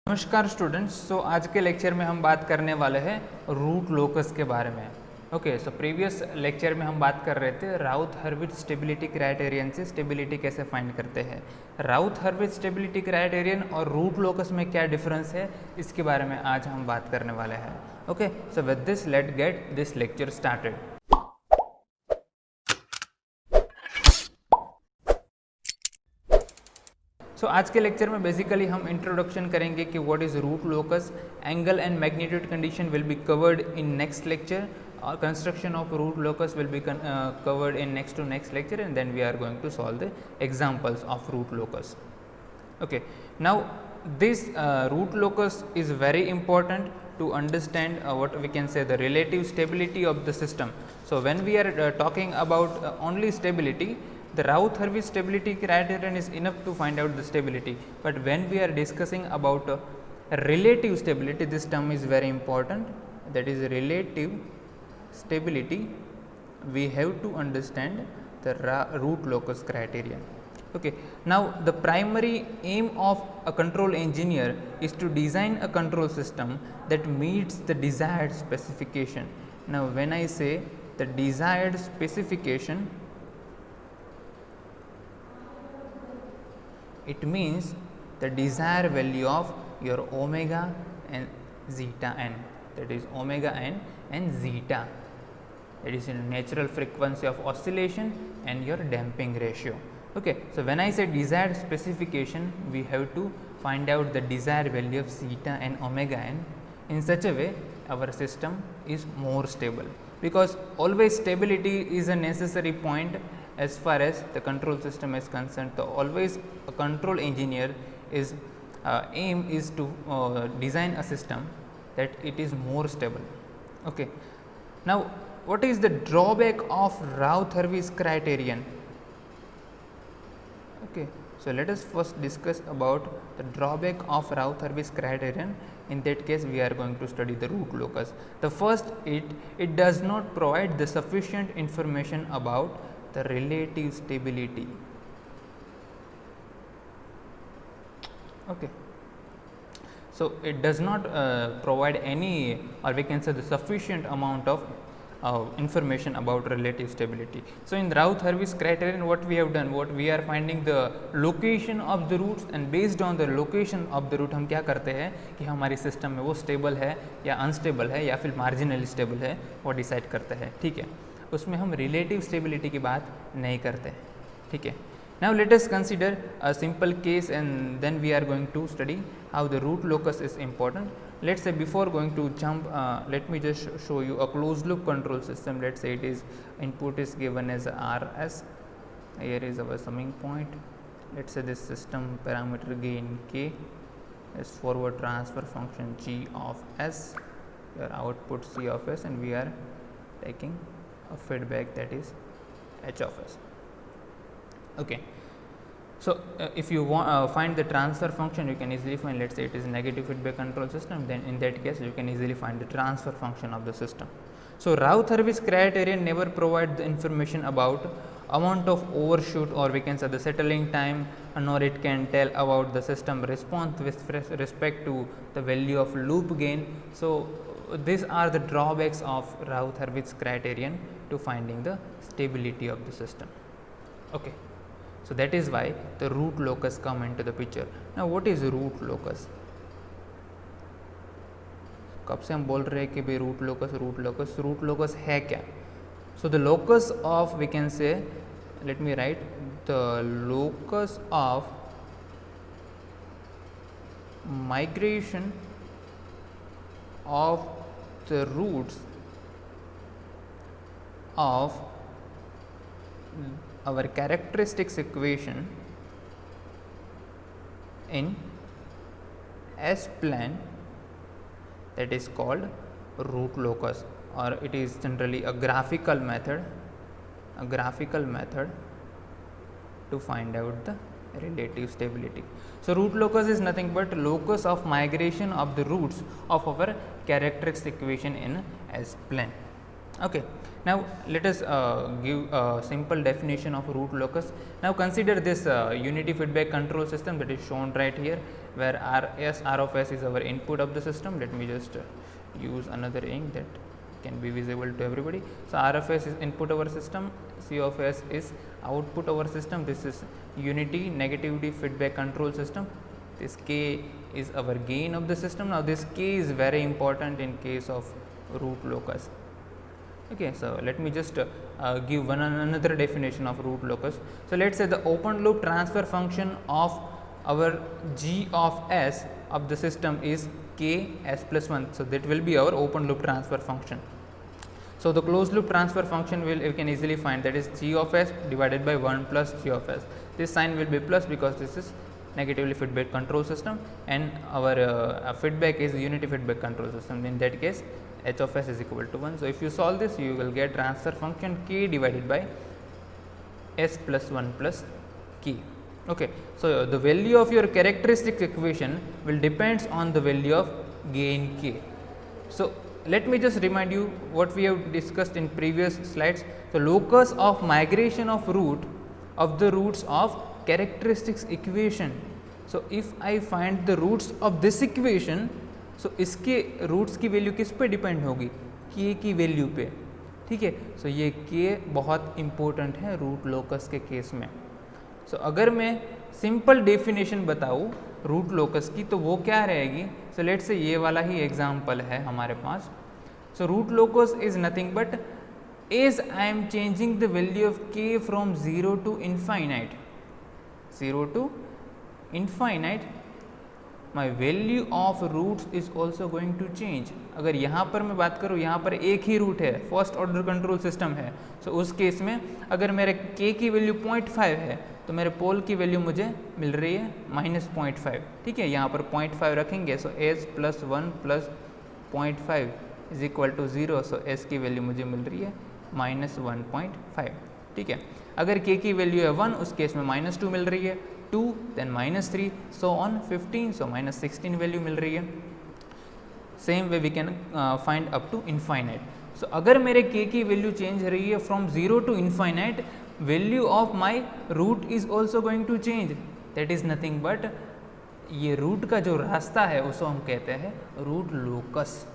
नमस्कार स्टूडेंट्स। आज के लेक्चर में हम बात करने वाले हैं रूट लोकस के बारे में। ओके, सो प्रीवियस लेक्चर में हम बात कर रहे थे राउथ हर्विट्ज स्टेबिलिटी क्राइटेरियन से स्टेबिलिटी कैसे फाइंड करते हैं। राउथ हर्विट्ज स्टेबिलिटी क्राइटेरियन और रूट लोकस में क्या डिफरेंस है, इसके बारे में आज हम बात करने वाले हैं। Okay, so with this let get this lecture started. आज के लेक्चर में बेसिकली हम इंट्रोडक्शन करेंगे कि what is root locus, angle and magnitude condition will be covered in next lecture, और construction of root locus will be covered in next to next lecture, and then we are going to solve the examples of root locus. Okay, now this root locus is very important to understand what we can say the relative stability of the system. So when we are talking about only stability, the Routh-Hurwitz stability criterion is enough to find out the stability, but when we are discussing about relative stability, this term is very important, that is relative stability. We have to understand the root locus criterion. Okay, now the primary aim of a control engineer is to design a control system that meets the desired specification. Now when I say the desired specification, it means the desired value of your omega and zeta n, that is omega n and zeta, that is in natural frequency of oscillation and your damping ratio. Okay, so when I say desired specification, we have to find out the desired value of zeta and omega n. In such a way our system is more stable, because always stability is a necessary point as far as the control system is concerned. So always a control engineer is aim is to design a system that it is more stable. Okay, now what is the drawback of Routh-Hurwitz criterion? Okay, so let us first discuss about the drawback of Routh-Hurwitz criterion. In that case we are going to study the root locus. The first, it does not provide the sufficient information about the relative stability. Okay, so it does not provide any, or we can say the sufficient amount of information about relative stability. So in Routh-Hurwitz criterion, what we have done, what we are finding the location of the roots, and based on the location of the root हम क्या करते हैं कि हमारी system में वो stable है या अनस्टेबल है या फिर मार्जिनली स्टेबल है, वो डिसाइड करते हैं. ठीक है, उसमें हम रिलेटिव स्टेबिलिटी की बात नहीं करते. ठीक है, now let us consider a simple case and then we are going to study how the root locus is important. Let's say before going to jump, let me just show you a closed loop control system. Let's say it is input is given as Rs, here is our summing point. Let's say this system parameter gain K is forward transfer function G of S, your output C of S, and we are taking a feedback that is H of S. Okay, so if you want find the transfer function, you can easily find, let's say it is negative feedback control system, then in that case you can easily find the transfer function of the system. So Routh-Hurwitz criterion never provide the information about amount of overshoot, or we can say the settling time, nor it can tell about the system response with respect to the value of loop gain. So these are the drawbacks of Routh-Hurwitz criterion to finding the stability of the system. Okay, so that is why the root locus come into the picture. Now what is root locus? कब से हम बोल रहे हैं कि भाई root locus है क्या? So the locus of, we can say, let me write, the locus of migration of the roots of our characteristics equation in S plane, that is called root locus, or it is generally a graphical method to find out the relative stability. So root locus is nothing but locus of migration of the roots of our characteristics equation in S plane. Okay, now let us give a simple definition of root locus. Now consider this unity feedback control system that is shown right here, where R of S is our input of the system. Let me just use another ink that can be visible to everybody. So R of S is input of our system, C of S is output of our system. This is unity negativity feedback control system. This K is our gain of the system. Now this K is very important in case of root locus. Okay, so let me just give another definition of root locus. So let's say the open loop transfer function of our G of S of the system is K S plus 1. So that will be our open loop transfer function. So the closed loop transfer function we can easily find, that is G of S divided by 1 plus G of S. This sign will be plus because this is negatively feedback control system, and our feedback is unity feedback control system. In that case, H of S is equal to 1. So if you solve this, you will get transfer function K divided by S plus 1 plus K. Okay, so the value of your characteristic equation will depends on the value of gain K. So let me just remind you what we have discussed in previous slides. The locus of migration of root of the roots of characteristics equation. So if I find the roots of this equation, so इसके roots की value किस पे depend होगी, के की value पे, ठीक है. सो ये के बहुत इम्पोर्टेंट है रूट लोकस के केस में. सो अगर मैं सिंपल डेफिनेशन बताऊँ रूट लोकस की तो वो क्या रहेगी. सो लेट्स से ये वाला ही एग्जांपल है हमारे पास. So root locus is nothing but as I am changing the value of K from 0 to infinite, 0 to infinite, my value of roots is also going to change. अगर यहाँ पर मैं बात करूँ, यहाँ पर एक ही रूट है, फर्स्ट ऑर्डर कंट्रोल सिस्टम है. सो उस केस में अगर मेरे के की वैल्यू 0.5 है तो मेरे पोल की वैल्यू मुझे मिल रही है -0.5. ठीक है, यहाँ पर 0.5 रखेंगे. So S plus 1 plus 0.5 is equal to 0. So S की वैल्यू मुझे मिल रही है -1.5. ठीक है, अगर के की वैल्यू है 1, उस केस में -2 मिल रही है, 2 then -3 so on 15. so -16 value मिल रही है. Same way we can find up to infinite. So अगर मेरे k की वैल्यू चेंज हो रही है from 0 to infinite, value of my root is also going to change. That is nothing but ये रूट का जो रास्ता है उसको हम कहते हैं रूट लोकस.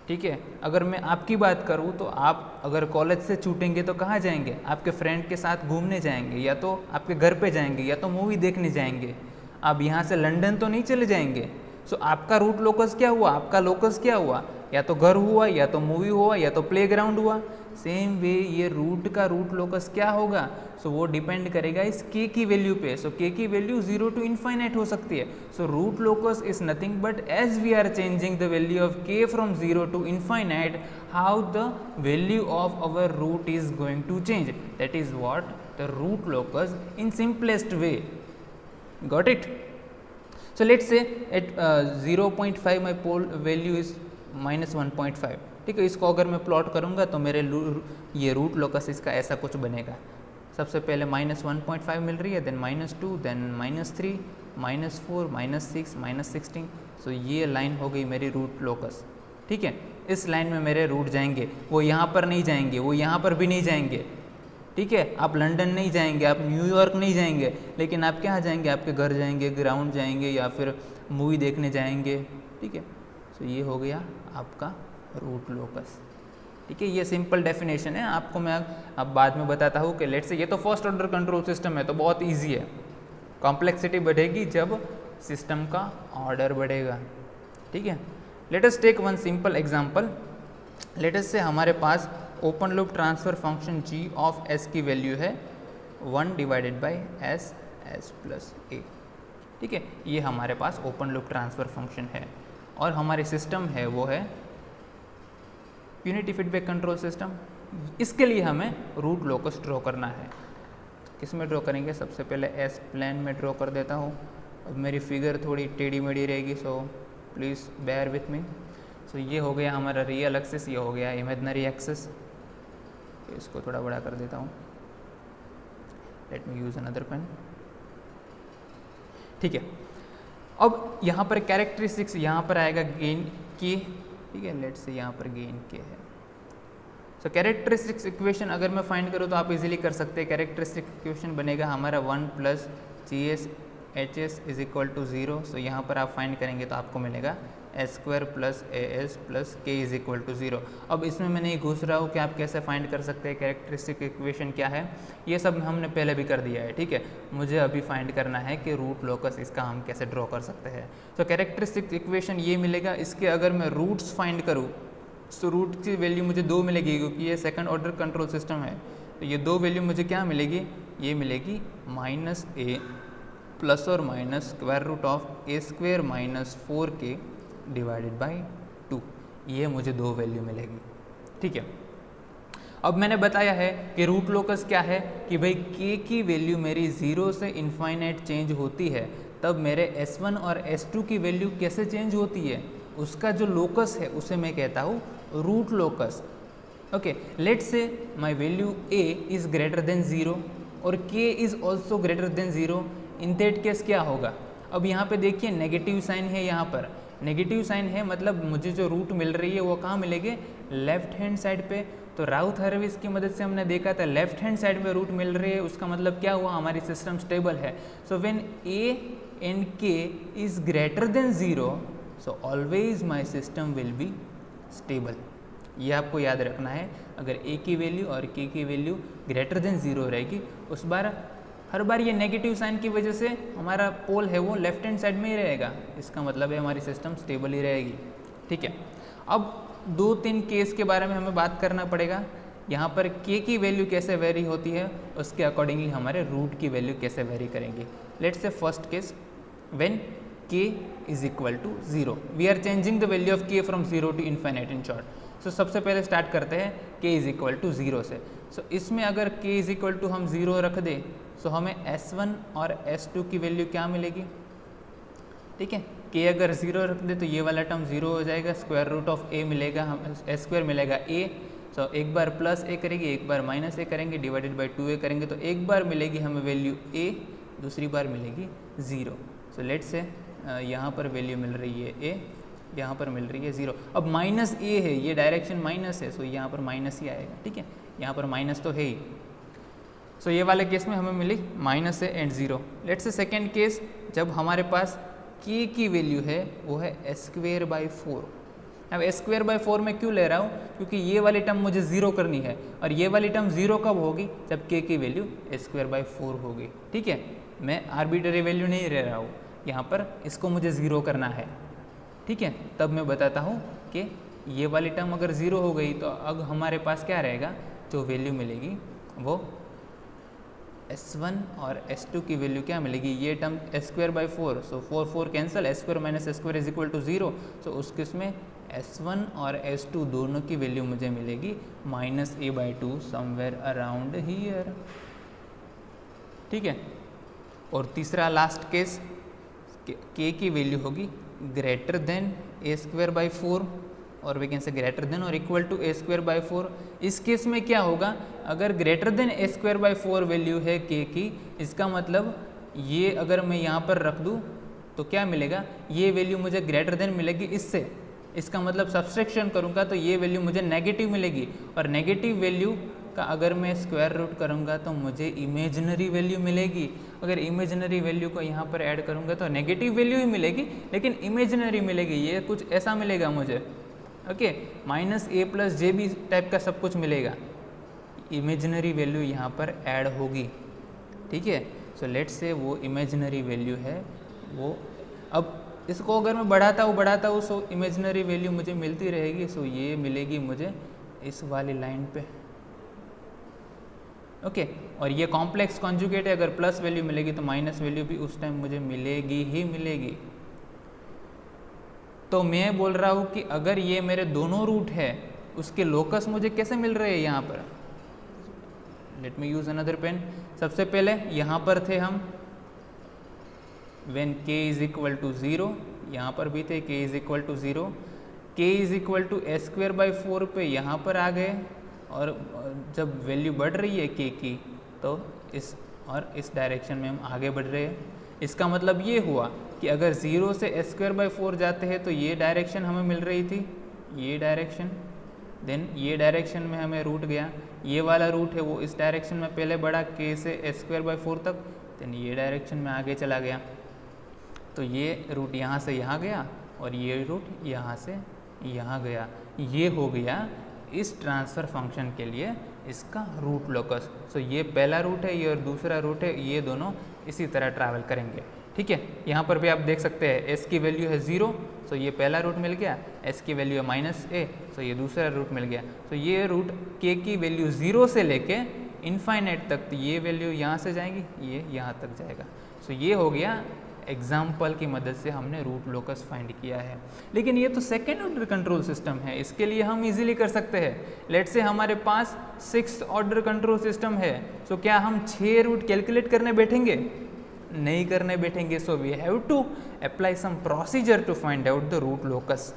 ठीक है, अगर मैं आपकी बात करूँ तो आप अगर कॉलेज से छूटेंगे तो कहाँ जाएंगे, आपके फ्रेंड के साथ घूमने जाएंगे, या तो आपके घर पे जाएंगे, या तो मूवी देखने जाएंगे. आप यहाँ से लंदन तो नहीं चले जाएंगे. सो आपका रूट लोकस क्या हुआ, आपका लोकस क्या हुआ, या तो घर हुआ, या तो मूवी हुआ, या तो प्लेग्राउंड हुआ. सेम वे ये रूट का रूट लोकस क्या होगा. सो वो डिपेंड करेगा इस के की वैल्यू पे. सो के की वैल्यू 0 to इनफाइनाइट हो सकती है. So root locus is nothing but as we are changing the value of K from 0 to infinite, how the value of our root is going to change. That is what the root locus in simplest way. Got it. So let's say at 0.5 my pole value is -1.5. ठीक है, इसको अगर मैं plot करूँगा तो मेरे ये root locus इसका ऐसा कुछ बनेगा. सबसे पहले -1.5 मिल रही है, देन -2, देन -3, -4, -6, -16. सो ये लाइन हो गई मेरी रूट लोकस. ठीक है, इस लाइन में मेरे रूट जाएंगे, वो यहाँ पर नहीं जाएंगे, वो यहाँ पर भी नहीं जाएंगे. ठीक है, आप लंदन नहीं जाएंगे, आप न्यूयॉर्क नहीं जाएंगे, लेकिन आप कहाँ जाएंगे, आपके घर जाएंगे, ग्राउंड जाएंगे, या फिर मूवी देखने जाएंगे. ठीक है, सो ये हो गया आपका रूट लोकस. ठीक है, ये सिंपल डेफिनेशन है. आपको मैं अब बाद में बताता हूँ कि लेट्स से ये तो फर्स्ट ऑर्डर कंट्रोल सिस्टम है तो बहुत इजी है. कॉम्प्लेक्सिटी बढ़ेगी जब सिस्टम का ऑर्डर बढ़ेगा. ठीक है, let us take one simple example. Let us say हमारे पास open loop transfer function g of s की वैल्यू है 1 divided by s s plus a. ठीक है, ये हमारे पास ओपन लूप ट्रांसफर फंक्शन है और हमारी सिस्टम है वो है यूनिटी फीडबैक कंट्रोल सिस्टम. इसके लिए हमें रूट लोकस ड्रॉ करना है. किस में ड्रॉ करेंगे, सबसे पहले एस प्लेन में ड्रॉ कर देता हूँ. अब मेरी फिगर थोड़ी टेढ़ी मेढ़ी रहेगी, so please bear with me. So ये हो गया हमारा रियल एक्सिस, ये हो गया इमेजिनरी एक्सिस. इसको थोड़ा बड़ा कर देता हूँ. Let me use another pen. ठीक है, अब यहाँ पर कैरेक्टरिस्टिक्स यहाँ पर आएगा गेन के. ठीक है, लेट्स से यहाँ पर गेन के है. सो कैरेक्टरिस्टिक्स इक्वेशन अगर मैं फाइंड करूँ तो आप इजीली कर सकते हैं। कैरेक्टरिस्टिक इक्वेशन बनेगा हमारा 1 plus G S H S is equal to 0। So यहाँ पर आप फाइंड करेंगे तो आपको मिलेगा S square plus A S plus K is equal to 0। अब इसमें मैं नहीं घुस रहा हूँ कि आप कैसे फाइंड कर सकते हैं कैरेक्टरिस्टिक इक्वेशन क्या है, ये सब हमने पहले भी कर दिया है, ठीक है। मुझे अभी फाइंड करना है कि रूट लोकस इसका हम कैसे ड्रॉ कर सकते हैं। तो कैरेक्टरिस्टिक इक्वेशन ये मिलेगा। इसके अगर मैं रूट्स फाइंड करूँ तो रूट की वैल्यू मुझे 2 मिलेगी, क्योंकि ये सेकंड ऑर्डर कंट्रोल सिस्टम है। तो ये 2 वैल्यू मुझे क्या मिलेगी, ये मिलेगी माइनस ए प्लस और minus square root of A square minus 4k divided by 2। ये मुझे 2 वैल्यू मिलेगी, ठीक है। अब मैंने बताया है कि रूट लोकस क्या है कि भाई k की वैल्यू मेरी 0 से इनफाइनाइट चेंज होती है, तब मेरे s1 और s2 की वैल्यू कैसे चेंज होती है, उसका जो लोकस है उसे मैं कहता हूँ root locus. Okay, let's say my value a is greater than 0 और k is also greater than 0। In that case क्या होगा, अब यहाँ पे देखिए नेगेटिव साइन है, यहाँ पर नेगेटिव साइन है, मतलब मुझे जो रूट मिल रही है वो कहाँ मिलेगी, लेफ्ट हैंड साइड पे। तो राउथ हर्विट्ज की मदद से हमने देखा था लेफ्ट हैंड साइड पे रूट मिल रही है, उसका मतलब क्या हुआ, हमारी सिस्टम स्टेबल है। So when a and k is greater than 0, so always my system will be stable. ये आपको याद रखना है। अगर a की वैल्यू और k की वैल्यू ग्रेटर देन 0 रहेगी, उस बार हर बार ये नेगेटिव साइन की वजह से हमारा पोल है वो लेफ्ट हैंड साइड में ही रहेगा, इसका मतलब है हमारी सिस्टम स्टेबल ही रहेगी, ठीक है। अब 2-3 केस के बारे में हमें बात करना पड़ेगा। यहाँ पर k की वैल्यू कैसे वेरी होती है, उसके अकॉर्डिंगली हमारे रूट की वैल्यू कैसे वेरी करेंगे। Let's say first case when k is equal to 0, we are changing the value of k from 0 to infinite in short. So सबसे पहले स्टार्ट करते हैं k इज इक्वल टू 0 से। सो इसमें अगर k इज इक्वल टू हम 0 रख दें, सो हमें s1 और s2 की वैल्यू क्या मिलेगी, ठीक है। k अगर 0 रख दे तो ये वाला टर्म 0 हो जाएगा, स्क्वायर रूट ऑफ a मिलेगा, हम s स्क्वायर मिलेगा a। सो एक बार प्लस a करेंगे, एक बार माइनस a करेंगे, डिवाइडेड बाई 2a करेंगे, तो एक बार मिलेगी हमें वैल्यू a, दूसरी बार मिलेगी 0। सो लेट्स से यहाँ पर वैल्यू मिल रही है a, यहाँ पर मिल रही है 0। अब माइनस a है, ये डायरेक्शन माइनस है, सो यहाँ पर माइनस ही आएगा, ठीक है। यहाँ पर माइनस तो है ही। सो ये वाले केस में हमें मिली माइनस है and 0। Let's say second case, जब हमारे पास k की वैल्यू है वो है s स्क्वेयर बाई 4। अब s स्क्वेयर बाई 4 में क्यों ले रहा हूँ, क्योंकि ये वाली टर्म मुझे 0 करनी है, और ये वाली टर्म 0 कब होगी, जब k की वैल्यू s स्क्वेयर बाई 4 होगी, ठीक है। मैं आर्बिट्ररी वैल्यू नहीं ले रहा हूँ, यहाँ पर इसको मुझे 0 करना है, ठीक है। तब मैं बताता हूँ कि ये वाली टर्म अगर 0 हो गई तो अब हमारे पास क्या रहेगा, जो वैल्यू मिलेगी वो s1 और s2 की वैल्यू क्या मिलेगी, ये term s square by 4, so 4 cancel, s square minus s square is equal to 0। So उस केस में s1 और s2 दोनों की वैल्यू मुझे मिलेगी minus a by 2 somewhere around here, ठीक है। और तीसरा लास्ट केस, k की वैल्यू होगी greater than a square by 4, और we can say greater than और equal to a square by 4। इस केस में क्या होगा, अगर greater than a square by 4 value है k की, इसका मतलब ये अगर मैं यहाँ पर रख दूँ तो क्या मिलेगा, ये वैल्यू मुझे ग्रेटर देन मिलेगी इससे, इसका मतलब सब्सट्रैक्शन करूँगा तो ये वैल्यू मुझे नेगेटिव मिलेगी, और नेगेटिव वैल्यू का अगर मैं स्क्वायर रूट करूँगा तो मुझे इमेजिनरी वैल्यू मिलेगी। अगर इमेजिनरी वैल्यू को यहाँ पर ऐड करूँगा तो नेगेटिव वैल्यू ही मिलेगी, लेकिन इमेजिनरी मिलेगी, ये कुछ ऐसा मिलेगा मुझे, okay. Minus a plus J B type का सब कुछ मिलेगा, इमेजिनरी वैल्यू यहाँ पर ऐड होगी, ठीक है। सो लेट्स से वो इमेजिनरी वैल्यू है वो, अब इसको अगर मैं बढ़ाता हूँ सो इमेजिनरी वैल्यू मुझे मिलती रहेगी। सो ये मिलेगी मुझे इस वाली लाइन पे, ओके। और ये कॉम्प्लेक्स कॉन्जुगेट है, अगर प्लस वैल्यू मिलेगी तो माइनस वैल्यू भी उस टाइम मुझे मिलेगी ही मिलेगी। तो मैं बोल रहा हूँ कि अगर ये मेरे दोनों रूट है, उसके लोकस मुझे कैसे मिल रहे हैं यहाँ पर। Let me use another pen. सबसे पहले यहाँ पर थे हम when k is equal to 0, यहाँ पर भी थे k is equal to 0, k is equal to s square by 4 पे यहाँ पर आ गए, और जब वैल्यू बढ़ रही है k की तो इस डायरेक्शन में हम आगे बढ़ रहे हैं। इसका मतलब ये हुआ कि अगर 0 से s स्क्वायर बाई 4 जाते हैं तो ये डायरेक्शन हमें मिल रही थी, ये डायरेक्शन, देन ये डायरेक्शन में हमें रूट गया, ये वाला रूट है वो इस डायरेक्शन में पहले बढ़ा k से s²/4 तक, देन ये डायरेक्शन में आगे चला गया, तो ये रूट यहाँ से यहाँ गया और ये रूट यहाँ से यहाँ गया। ये हो गया इस ट्रांसफ़र फंक्शन के लिए इसका रूट लोकस। सो ये पहला रूट है, ये और दूसरा रूट है, ये दोनों इसी तरह ट्रैवल करेंगे। ठीक है, यहाँ पर भी आप देख सकते हैं s की वैल्यू है 0, सो ये पहला रूट मिल गया, s की वैल्यू है -a, सो ये दूसरा रूट मिल गया। तो ये रूट k की वैल्यू 0 से लेके इनफाइनाइट तक, तो ये वैल्यू यहाँ से जाएगी, ये यहाँ तक जाएगा। सो ये हो गया एग्जाम्पल की मदद से हमने रूट लोकस फाइंड किया है। लेकिन ये तो सेकेंड ऑर्डर कंट्रोल सिस्टम है, इसके लिए हम इजीली कर सकते हैं। लेट्स से हमारे पास 6th ऑर्डर कंट्रोल सिस्टम है, सो क्या हम 6 रूट कैलकुलेट करने बैठेंगे? नहीं करने बैठेंगे। So we have to apply some procedure to find out the root locus.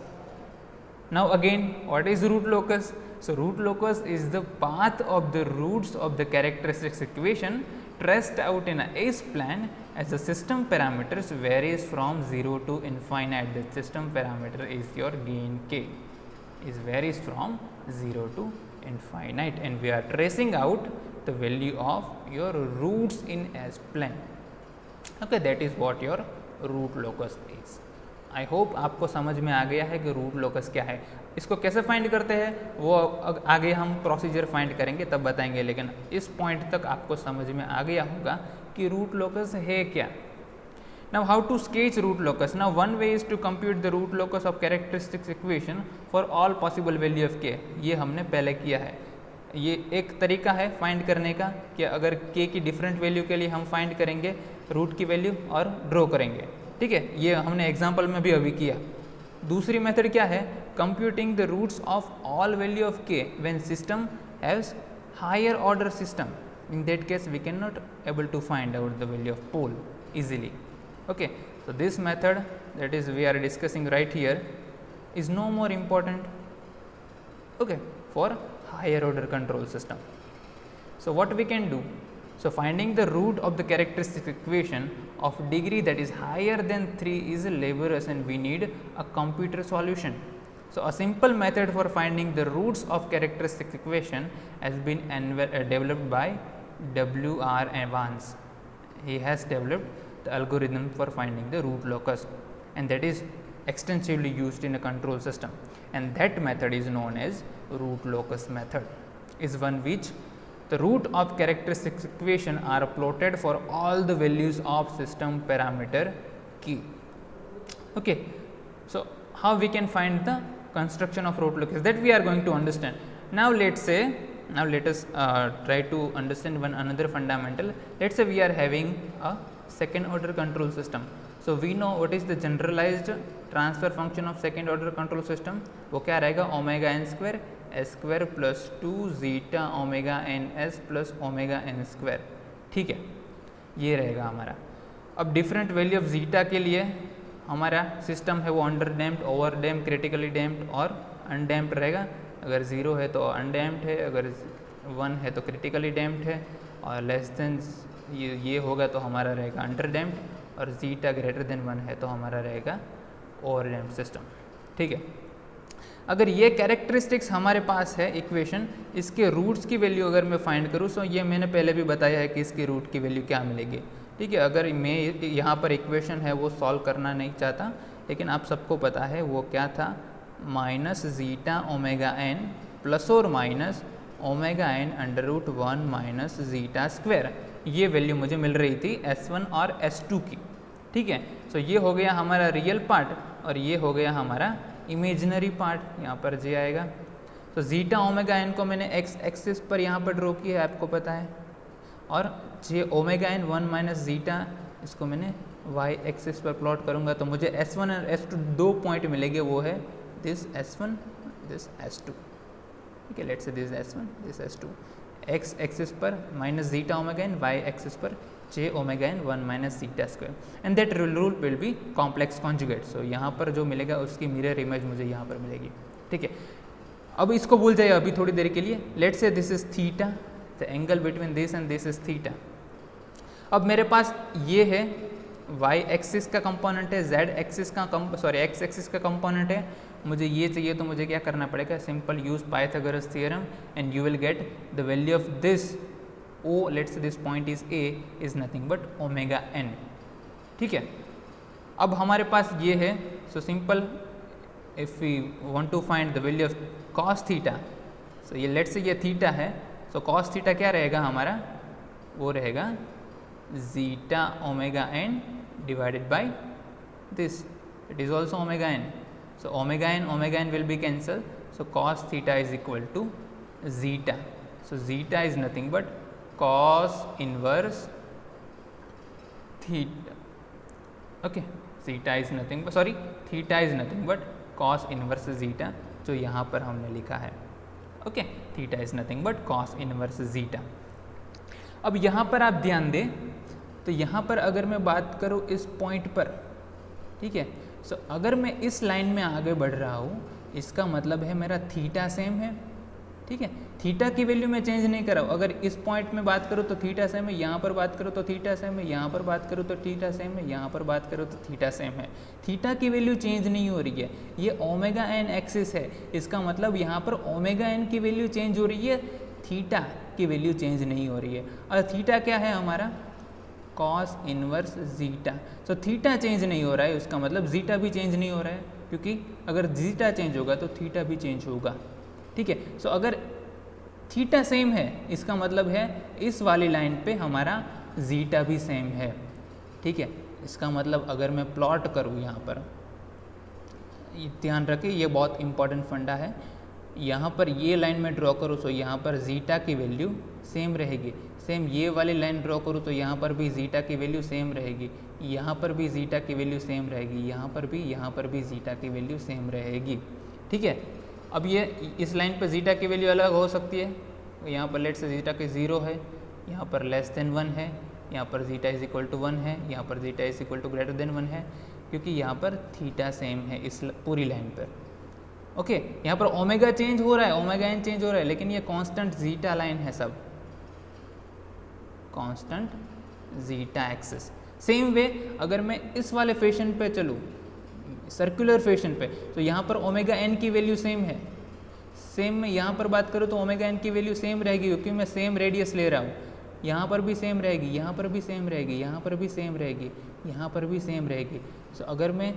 Now again what is root locus? So root locus is the path of the roots of the characteristics equation traced out in a S-plane as the system parameters varies from 0 to infinite. The system parameter is your gain k, is varies from 0 to infinite, and we are tracing out the value of your roots in S-plane. Okay, that is what your root locus is. I hope आपको समझ में आ गया है कि root locus क्या है। इसको कैसे फाइंड करते हैं वो आगे हम प्रोसीजर फाइंड करेंगे तब बताएंगे, लेकिन इस पॉइंट तक आपको समझ में आ गया होगा कि रूट लोकस है क्या। Now how to sketch root locus? Now one way is to compute the root locus of characteristics equation for all possible value of K. ये हमने पहले किया है। ये एक तरीका है फाइंड करने का कि अगर k की डिफरेंट वैल्यू के लिए हम फाइंड करेंगे रूट की वैल्यू और ड्रॉ करेंगे। ठीक है, ये हमने एग्जाम्पल में भी अभी किया। दूसरी मेथड क्या है? Computing the roots of all value of k when system has higher order system. In that case we can not able to find out the value of pole easily. Okay, so this method that is we are discussing right here is no more important, okay, for higher order control system. So what we can do? So finding the root of the characteristic equation of degree that is higher than 3 is laborious and we need a computer solution. So a simple method for finding the roots of characteristic equation has been developed by W.R. Evans. He has developed the algorithm for finding the root locus, and that is extensively used in a control system, and that method is known as root locus method. Is one which the root of characteristics equation are plotted for all the values of system parameter k. Okay, so how we can find the construction of root locus, that we are going to understand. Now let us try to understand one another fundamental. Let's say we are having a second order control system. So we know what is the generalized transfer function of second order control system. वो क्या रहेगा? Omega N square S square plus 2 zeta omega N S plus omega N square. ठीक है, ये रहेगा हमारा। अब different value of zeta के लिए हमारा सिस्टम है वो under damped, over damped, critically damped और अनडैम्प्ड रहेगा। अगर 0 है तो अनडैम्प्ड है, अगर 1 है तो क्रिटिकली डैम्प्ड है, और लेस देन ये होगा तो हमारा रहेगा अंडर डैम्प्ड, और जीटा ग्रेटर देन 1 है तो हमारा रहेगा ओवर डैम्प्ड सिस्टम। ठीक है, अगर ये कैरेक्टरिस्टिक्स हमारे पास है इक्वेशन, इसके रूट्स की वैल्यू अगर मैं फाइंड करूँ, सो ये मैंने पहले भी बताया है कि इसकी रूट की वैल्यू क्या मिलेगी। ठीक है, अगर मैं यहाँ पर इक्वेशन है वो सॉल्व करना नहीं चाहता, लेकिन आप सबको पता है वो क्या था, minus zeta omega N plus और minus omega N under root 1 minus zeta square, ये वैल्यू मुझे मिल रही थी S1 और S2 की। ठीक है, सो ये हो गया हमारा रियल पार्ट और ये हो गया हमारा इमेजिनरी पार्ट, यहाँ पर जे आएगा। तो जीटा ओमेगा एन को मैंने एक्स एक्सिस पर यहाँ पर ड्रॉ किया है, आपको पता है, और जे ओमेगा एन 1 माइनस जीटा इसको मैंने वाई एक्सिस पर प्लॉट करूँगा तो मुझे S1 और S2 दो पॉइंट मिलेंगे, वो है दिस S1 दिस S2। ठीक है, let's say this S1 this S2। Axis एक्सिस पर minus zeta omega N, Y axis पर J omega N 1 minus zeta square, and that rule will be complex conjugate. So यहाँ पर जो मिलेगा उसकी मिरर इमेज मुझे यहाँ पर मिलेगी। ठीक है, अब इसको भूल जाइए अभी थोड़ी देर के लिए। Let's say this is theta, the angle between this and this is theta. अब मेरे पास ये है y एक्सिस का कंपोनेंट है, z एक्सिस का x एक्सिस का कंपोनेंट है, मुझे ये चाहिए तो मुझे क्या करना पड़ेगा, simple use Pythagoras theorem and you will get the value of this O, let's say this point is a is nothing but omega n। ठीक है, अब हमारे पास ये है, so simple if we want to find the value of cos theta, so ये let's से ये theta है, सो cos थीटा क्या रहेगा हमारा, वो रहेगा zeta omega n divided by this, it is also omega n, so omega n will be cancelled, so cos theta is equal to zeta, so zeta is nothing but cos inverse theta, okay, theta is nothing but theta is nothing but cos inverse zeta, जो यहाँ पर हमने लिखा है, okay, theta is nothing but cos inverse zeta। अब यहाँ पर आप ध्यान दें तो यहाँ पर अगर मैं बात करूँ इस पॉइंट पर, ठीक है, सो अगर मैं इस लाइन में आगे बढ़ रहा हूँ, इसका मतलब है मेरा थीटा सेम है, ठीक है, थीटा की वैल्यू मैं चेंज नहीं कर रहा हूँ। अगर इस पॉइंट में बात करूँ तो थीटा सेम है, यहाँ पर बात करूँ तो थीटा सेम है, यहाँ पर बात करूँ तो थीटा सेम है, यहाँ पर बात करूँ तो थीटा सेम है, थीटा की वैल्यू चेंज नहीं हो रही है। ये ओमेगा एन एक्सिस है, इसका मतलब यहाँ पर ओमेगा एन की वैल्यू चेंज हो रही है, थीटा की वैल्यू चेंज नहीं हो रही है। और थीटा क्या है हमारा, cos inverse zeta, so theta change नहीं हो रहा है, उसका मतलब जीटा भी चेंज नहीं हो रहा है, क्योंकि अगर जीटा चेंज होगा तो थीटा भी चेंज होगा, ठीक है। सो अगर थीटा सेम है, इसका मतलब है इस वाली लाइन पे हमारा जीटा भी सेम है, ठीक है। इसका मतलब अगर मैं प्लॉट करूँ यहाँ पर, ध्यान रखिए ये बहुत इंपॉर्टेंट फंडा है, यहाँ पर ये लाइन में ड्रॉ करूँ तो यहाँ पर जीटा की वैल्यू सेम रहेगी, सेम ये वाली लाइन ड्रॉ करूँ तो यहाँ पर भी जीटा की वैल्यू सेम रहेगी, यहाँ पर भी जीटा की वैल्यू सेम रहेगी, यहाँ पर भी जीटा की वैल्यू सेम रहेगी, ठीक है। अब ये इस लाइन पर जीटा की वैल्यू अलग हो सकती है, यहाँ पर लेट से जीटा की 0 है, यहाँ पर लेस देन 1 है, यहाँ पर जीटा इज इक्वल टू 1 है, यहाँ पर zeta is equal to greater than 1 है, क्योंकि यहाँ पर थीटा सेम है इस पूरी लाइन पर, ओके। यहाँ पर ओमेगा चेंज हो रहा है, ओमेगा एन चेंज हो रहा है, लेकिन ये कांस्टेंट जीटा लाइन है, सब constant zeta axis. Same way अगर मैं इस वाले फैशन पे चलूँ, सर्कुलर फैशन पे, तो यहाँ पर ओमेगा एन की वैल्यू सेम है, सेम मैं यहाँ पर बात करूँ तो ओमेगा एन की वैल्यू सेम रहेगी, क्योंकि मैं सेम रेडियस ले रहा हूँ, यहाँ पर भी सेम रहेगी, यहाँ पर भी सेम रहेगी, यहाँ पर भी सेम रहेगी, यहाँ पर भी सेम रहेगी। सो अगर मैं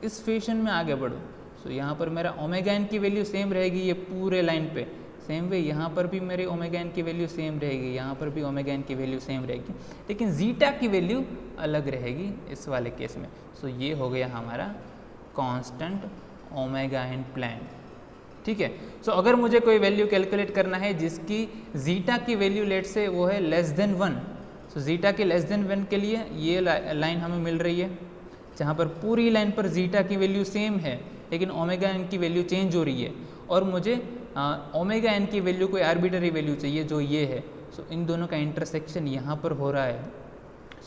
इस फैशन में आगे बढ़ूँ, सो यहाँ पर मेरा ओमेगा एन की वैल्यू सेम रहेगी ये पूरे लाइन पे, सेम वे यहाँ पर भी मेरे ओमेगा एन की वैल्यू सेम रहेगी, यहाँ पर भी ओमेगा एन की वैल्यू सेम रहेगी, लेकिन जीटा की वैल्यू अलग रहेगी इस वाले केस में। सो ये हो गया हमारा कांस्टेंट ओमेगा एन प्लेन, ठीक है। सो अगर मुझे कोई वैल्यू कैलकुलेट करना है जिसकी जीटा की वैल्यू लेट से वो है लेस देन 1, सो जीटा के लेस देन 1 के लिए ये लाइन हमें मिल रही है, जहाँ पर पूरी लाइन पर जीटा की वैल्यू सेम है, लेकिन ओमेगा एन की वैल्यू चेंज हो रही है, और मुझे ओमेगा एन की वैल्यू कोई आर्बिटरी वैल्यू चाहिए जो ये है। सो इन दोनों का इंटरसेक्शन यहाँ पर हो रहा है,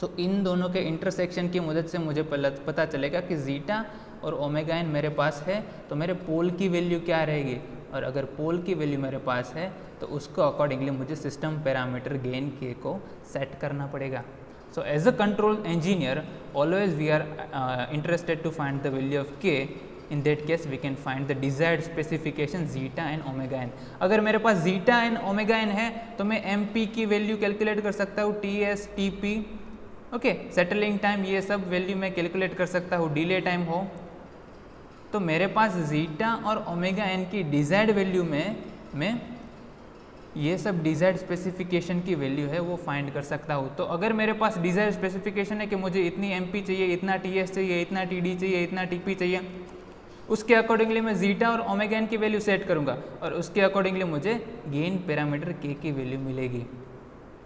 सो इन दोनों के इंटरसेक्शन की मदद से मुझे पता चलेगा कि जीटा और ओमेगा एन मेरे पास है, तो मेरे पोल की वैल्यू क्या रहेगी, और अगर पोल की वैल्यू मेरे पास है तो उसको अकॉर्डिंगली मुझे सिस्टम पैरामीटर गेन के को सेट करना पड़ेगा। So as a control engineer always we are interested to find the value of K, in that case we can find the desired specification zeta and omega N. अगर मेरे पास zeta and omega N है तो मैं M P की value calculate कर सकता हूँ, T S T P, okay, settling time, ये सब वैल्यू मैं कैलकुलेट कर सकता हूँ, डिले टाइम हो, तो मेरे पास जीटा और ओमेगा एन की डिजायर्ड वैल्यू में मैं ये सब डिजायर्ड स्पेसिफिकेशन की वैल्यू है वो फाइंड कर सकता हूँ। तो अगर मेरे पास डिजायर्ड स्पेसिफिकेशन है कि मुझे इतनी एमपी चाहिए, इतना टीएस चाहिए, इतना टीडी चाहिए, इतना टीपी चाहिए, उसके अकॉर्डिंगली मैं जीटा और ओमेगा एन की वैल्यू सेट करूँगा, और उसके अकॉर्डिंगली मुझे गेन पैरामीटर के की वैल्यू मिलेगी,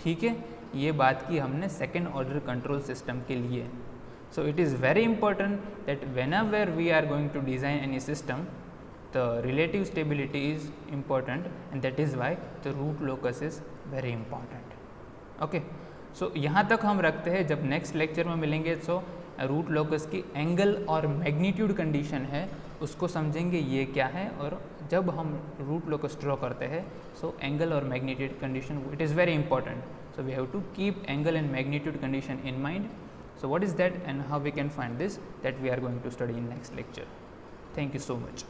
ठीक है। ये बात की हमने सेकेंड ऑर्डर कंट्रोल सिस्टम के लिए। So it is very important that whenever we are going to design any system, the relative stability is important, and that is why the root locus is very important. Okay, so यहाँ तक हम रखते हैं, जब next lecture में मिलेंगे so root locus की angle और मैग्नीट्यूड कंडीशन है उसको समझेंगे ये क्या है, और जब हम रूट लोकस ड्रॉ करते हैं सो एंगल और magnitude condition it is very important, so we have to keep angle and magnitude condition in mind. So, what is that and how we can find this, that we are going to study in next lecture. Thank you so much.